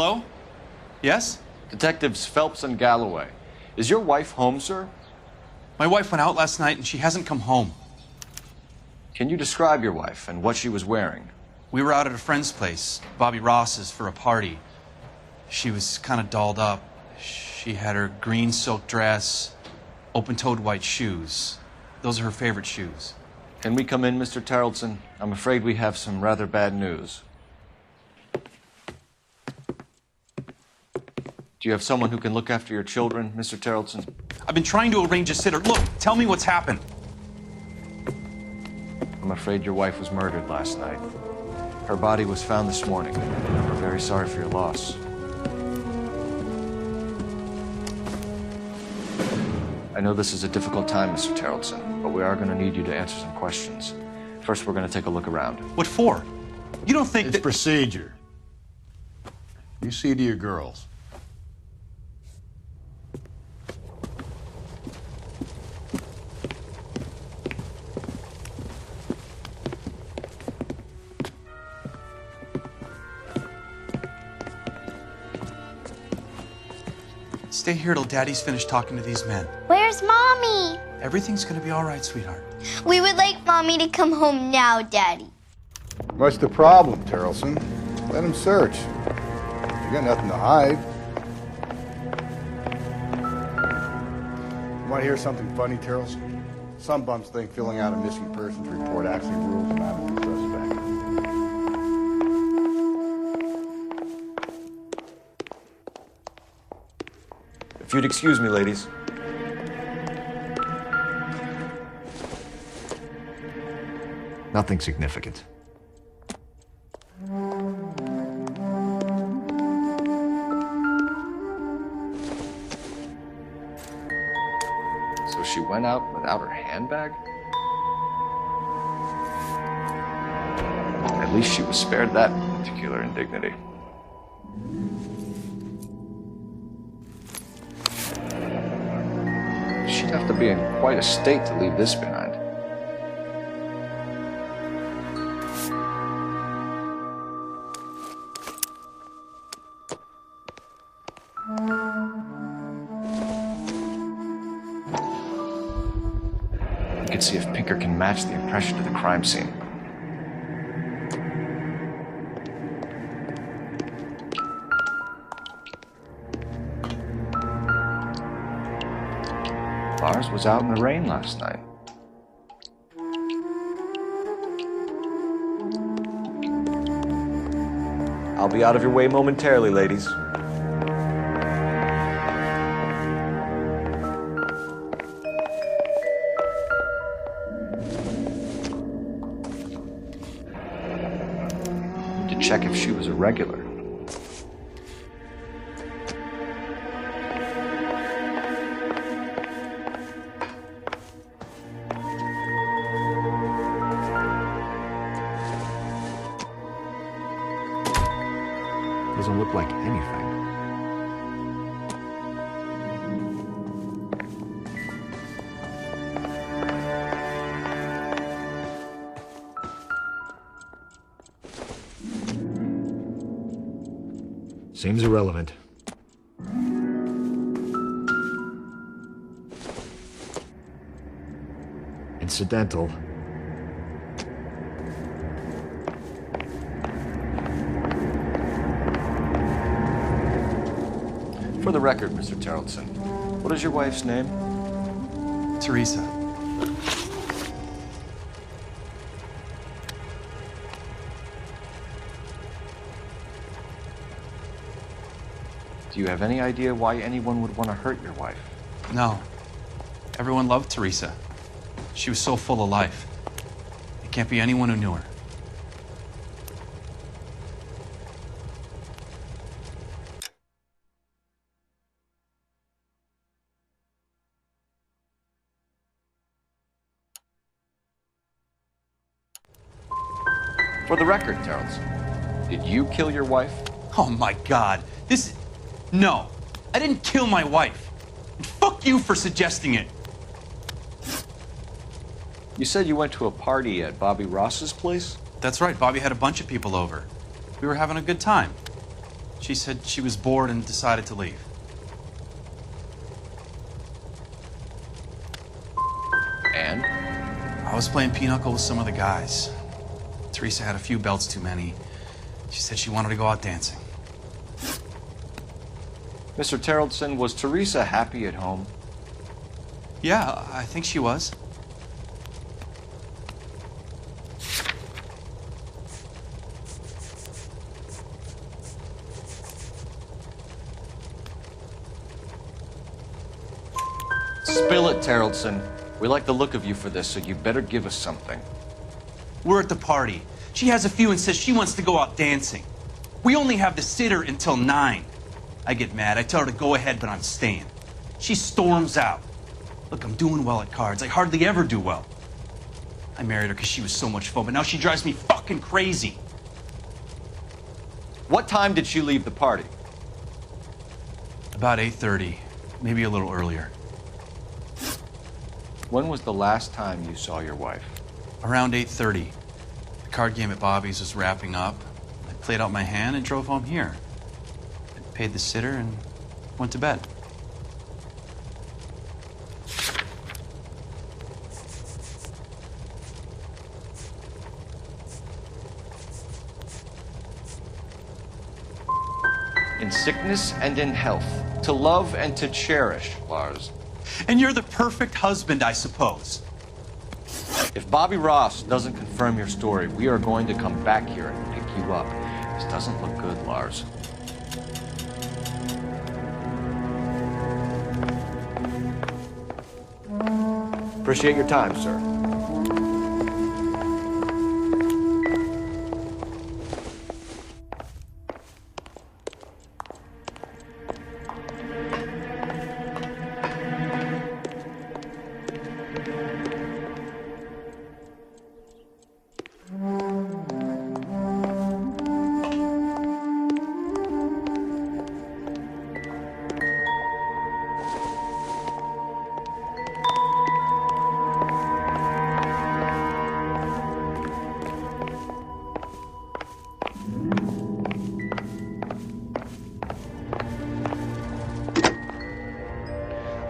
Hello? Yes? Detectives Phelps and Galloway. Is your wife home, sir? My wife went out last night and she hasn't come home. Can you describe your wife and what she was wearing? We were out at a friend's place, Bobby Ross's, for a party. She was kind of dolled up. She had her green silk dress, open-toed white shoes. Those are her favorite shoes. Can we come in, Mr. Tarleton? I'm afraid we have some rather bad news. Do you have someone who can look after your children, Mr. Tarleton? I've been trying to arrange a sitter. Look, tell me what's happened. I'm afraid your wife was murdered last night. Her body was found this morning. We're very sorry for your loss. I know this is a difficult time, Mr. Tarleton, but we are going to need you to answer some questions. First, we're going to take a look around. What for? You don't think It's that... procedure. You see to your girls. Stay here till Daddy's finished talking to these men. Where's Mommy? Everything's gonna be all right, sweetheart. We would like Mommy to come home now, Daddy. What's the problem, Tarleton? Let him search. You got nothing to hide. You want to hear something funny, Tarleton? Some bums think filling out a missing persons report actually rules them out as a suspect. If you'd excuse me, ladies. Nothing significant. So she went out without her handbag? At least she was spared that particular indignity. She'd have to be in quite a state to leave this behind. We could see if Pinker can match the impression to the crime scene. Ours was out in the rain last night. I'll be out of your way momentarily, ladies. Need to check if she was a regular. Doesn't look like anything. Seems irrelevant. Incidental. For the record, Mr. Tarleton, what is your wife's name? Teresa. Do you have any idea why anyone would want to hurt your wife? No. Everyone loved Teresa. She was so full of life. It can't be anyone who knew her. For the record, Tarleton, did you kill your wife? Oh my God. No. I didn't kill my wife. And fuck you for suggesting it. You said you went to a party at Bobby Ross's place? That's right. Bobby had a bunch of people over. We were having a good time. She said she was bored and decided to leave. And? I was playing pinochle with some of the guys. Teresa had a few belts too many. She said she wanted to go out dancing. Mr. Terrellson, was Teresa happy at home? Yeah, I think she was. Spill it, Terrellson. We like the look of you for this, so you better give us something. We're at the party. She has a few and says she wants to go out dancing. We only have the sitter until 9. I get mad. I tell her to go ahead, but I'm staying. She storms out. Look, I'm doing well at cards. I hardly ever do well. I married her because she was so much fun, but now she drives me fucking crazy. What time did she leave the party? About 8:30, maybe a little earlier. When was the last time you saw your wife? Around 8:30. The card game at Bobby's was wrapping up. I played out my hand and drove home here. I paid the sitter and went to bed. In sickness and in health, to love and to cherish, Lars. And you're the perfect husband, I suppose. If Bobby Ross doesn't confirm your story, we are going to come back here and pick you up. This doesn't look good, Lars. Appreciate your time, sir.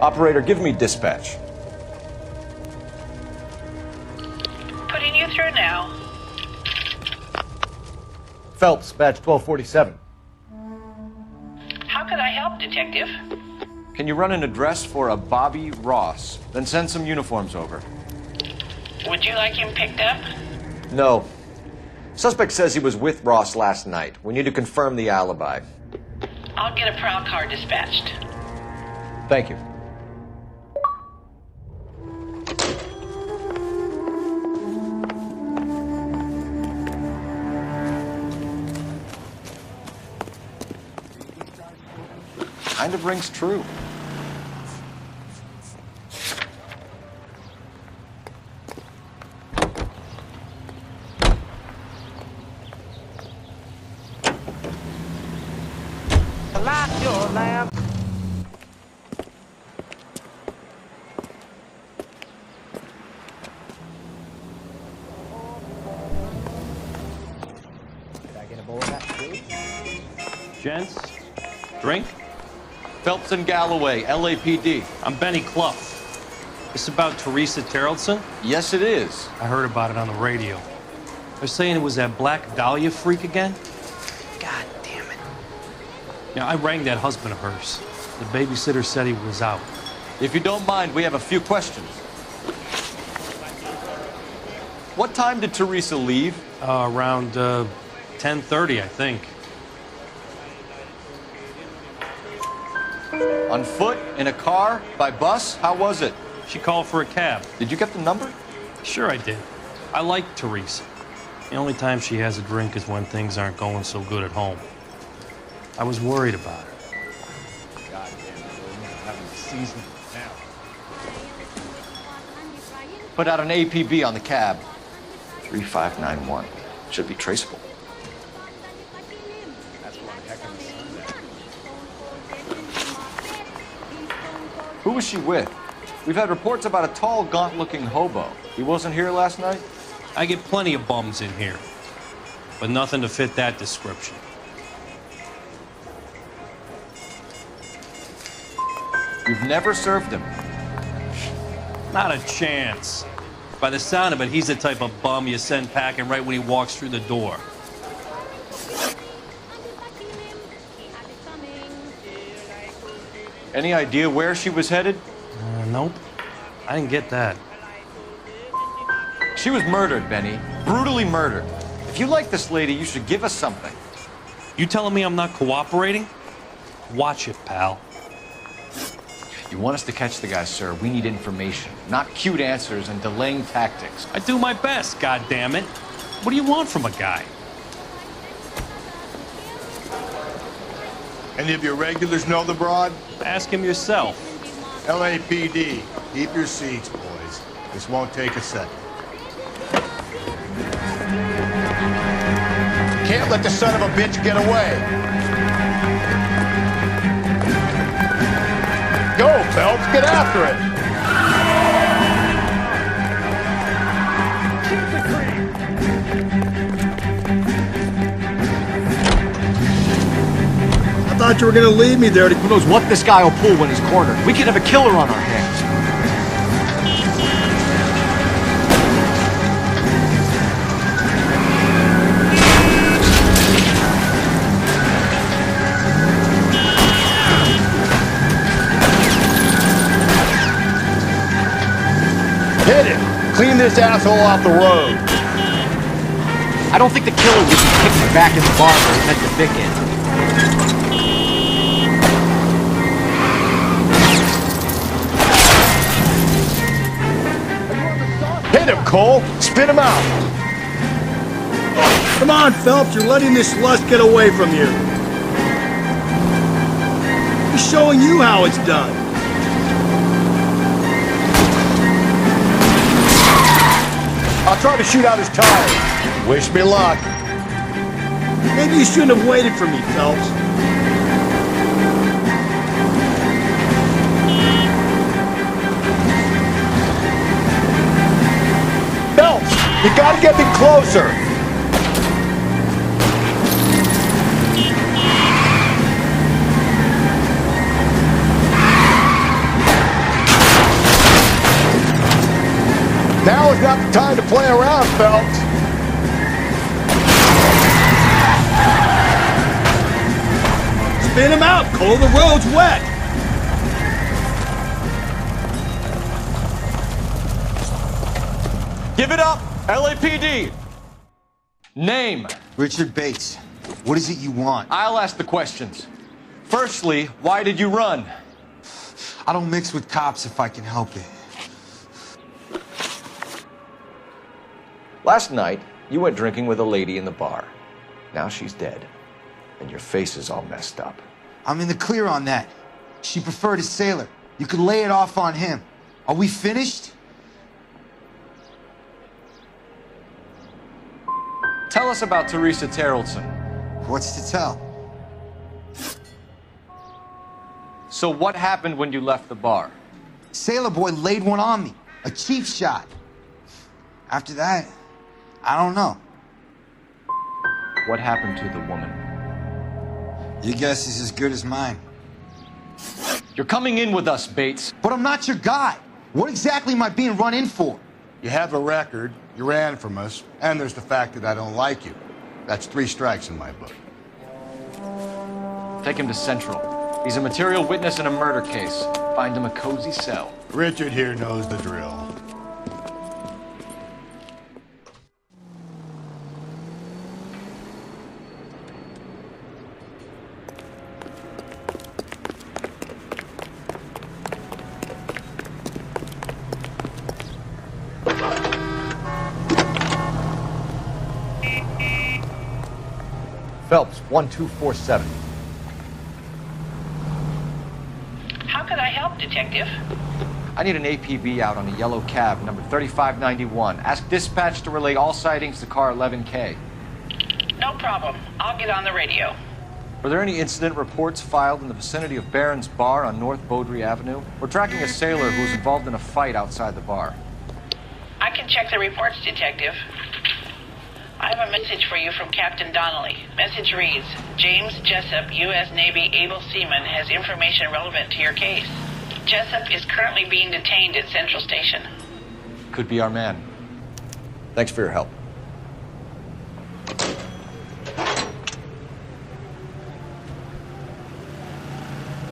Operator, give me dispatch. Putting you through now. Phelps, badge 1247. How could I help, Detective? Can you run an address for a Bobby Ross? Then send some uniforms over. Would you like him picked up? No. Suspect says he was with Ross last night. We need to confirm the alibi. I'll get a prowl car dispatched. Thank you. Kind of rings true. Light your lamp. Did I get a bowl of that, please? Gents, drink? Phelps and Galloway, LAPD. I'm Benny Clough. This about Teresa Terrellson? Yes, it is. I heard about it on the radio. They're saying it was that Black Dahlia freak again? God damn it. Yeah, I rang that husband of hers. The babysitter said he was out. If you don't mind, we have a few questions. What time did Teresa leave? Around 10:30, I think. On foot? In a car? By bus? How was it? She called for a cab. Did you get the number? Sure I did. I like Teresa. The only time she has a drink is when things aren't going so good at home. I was worried about her. God damn it, we're having a season now. Put out an APB on the cab. 3591. Should be traceable. That's one heck of a Sunday. Who was she with? We've had reports about a tall, gaunt-looking hobo. He wasn't here last night? I get plenty of bums in here, but nothing to fit that description. You've never served him. Not a chance. By the sound of it, he's the type of bum you send packing right when he walks through the door. Any idea where she was headed? Nope. I didn't get that. She was murdered, Benny. Brutally murdered. If you like this lady, you should give us something. You telling me I'm not cooperating? Watch it, pal. You want us to catch the guy, sir. We need information, not cute answers and delaying tactics. I do my best, goddammit. What do you want from a guy? Any of your regulars know the broad? Ask him yourself. LAPD, keep your seats, boys. This won't take a second. Can't let the son of a bitch get away. Go, Phelps, get after it. I thought you were gonna leave me there to... Who knows what this guy will pull when he's cornered? We could have a killer on our hands. Hit it. Clean this asshole off the road. I don't think the killer would be kicking back in the bar where he meant to Vic in. Hit him, Cole. Spit him out. Come on, Phelps, you're letting this lust get away from you. He's showing you how it's done. I'll try to shoot out his tires. Wish me luck. Maybe you shouldn't have waited for me, Phelps. Phelps, you gotta get me closer. Now is not the time to play around, Phelps. Spin him out, Cole. The road's wet. Give it up, LAPD. Name. Richard Bates. What is it you want? I'll ask the questions. Firstly, why did you run? I don't mix with cops if I can help it. Last night, you went drinking with a lady in the bar. Now she's dead, and your face is all messed up. I'm in the clear on that. She preferred a sailor. You could lay it off on him. Are we finished? Tell us about Teresa Terrellson. What's to tell? So what happened when you left the bar? Sailor boy laid one on me. A cheap shot. After that, I don't know. What happened to the woman? Your guess is as good as mine. You're coming in with us, Bates. But I'm not your guy. What exactly am I being run in for? You have a record, you ran from us, and there's the fact that I don't like you. That's 3 strikes in my book. Take him to Central. He's a material witness in a murder case. Find him a cozy cell. Richard here knows the drill. Phelps, 1247. How could I help, Detective? I need an APB out on a yellow cab, number 3591. Ask dispatch to relay all sightings to car 11K. No problem. I'll get on the radio. Were there any incident reports filed in the vicinity of Barron's Bar on North Beaudry Avenue? We're tracking a sailor who was involved in a fight outside the bar. I can check the reports, Detective. I have a message for you from Captain Donnelly. Message reads, James Jessup, U.S. Navy able seaman, has information relevant to your case. Jessup is currently being detained at Central Station. Could be our man. Thanks for your help.